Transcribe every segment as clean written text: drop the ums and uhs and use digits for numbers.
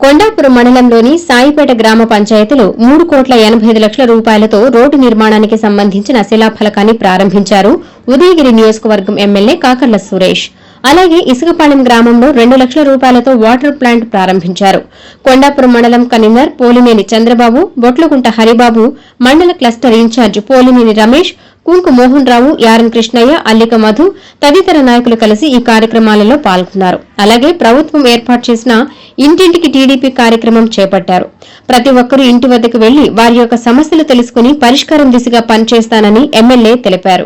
కొండాపురం మండలంలోని సాయిపేట గ్రామ పంచాయతీలో 3,85,00,000 రూపాయలతో రోడ్డు నిర్మాణానికి సంబంధించిన శిలాఫలకాన్ని ప్రారంభించారు ఉదయగిరి నియోజకవర్గం ఎమ్మెల్యే కాకర్ల సురేష్. అలాగే ఇసుకపాలెం గ్రామంలో 2 లక్షల రూపాయలతో వాటర్ ప్లాంట్ ప్రారంభించారు. కొండాపురం మండలం కన్వీనర్ పోలినేని చంద్రబాబు, బొట్లగుంట హరిబాబు, మండల cluster incharge Polineni Ramesh, కుంకు Mohan Rao, yarn Krishnaiah, అల్లిక మధు తదితర నాయకులు కలిసి ఈ కార్యక్రమాలలో పాల్గొన్నారు. అలాగే ప్రభుత్వం ఏర్పాటు చేసిన ఇంటింటికి టీడీపీ కార్యక్రమం చేపట్టారు. ప్రతి ఒక్కరూ ఇంటి వద్దకు వెళ్లి వారి యొక్క సమస్యలు తెలుసుకుని పరిష్కారం దిశగా పనిచేస్తానని ఎమ్మెల్యే తెలిపారు.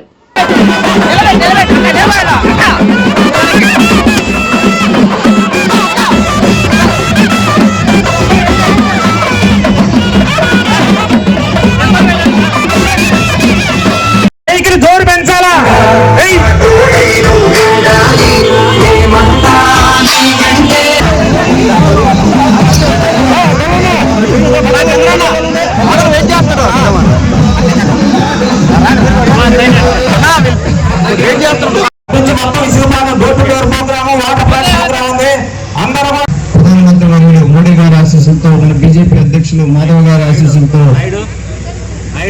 ప్రధానమంత్రి వర్యులు మోడీ గారి ఆశీస్సులతో, మన బీజేపీ అధ్యక్షులు మాధవ్ గారి ఆశీస్సులతో,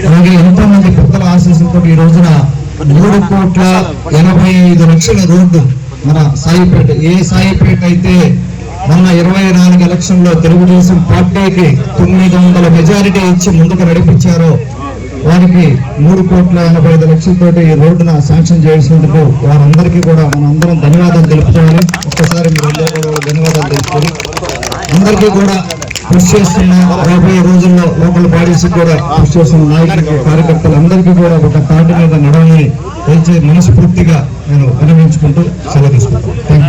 అలాగే ఎంతో మంది పెద్దల ఆశీస్సులతో ఈ రోజున 3,85,00,000 రోడ్డు మన సాయిపేట, ఏ సాయిపేట అయితే మొన్న 24 ఎలక్షన్ లో తెలుగుదేశం పార్టీకి 900 మెజారిటీ ఇచ్చి ముందుకు నడిపించారో వారికి 3,85,00,000 ఈ రోడ్డున శాంక్షన్ చేసినందుకు వారందరికీ కూడా మనందరం ధన్యవాదాలు తెలుపుకోవాలి. ఒక్కసారి మీరు అందరూ కూడా ధన్యవాదాలు తెలుపుకొని అందరికీ కూడా కృషి చేస్తున్న రాబోయే రోజుల్లో లోకల్ బాడీస్ కూడా కృషి చేస్తున్న నాయకులకి, కార్యకర్తలందరికీ కూడా ఒక తాటి మీద నడవని మనస్ఫూర్తిగా నేను విన్నవించుకుంటూ సెలవు తీసుకుంటాను.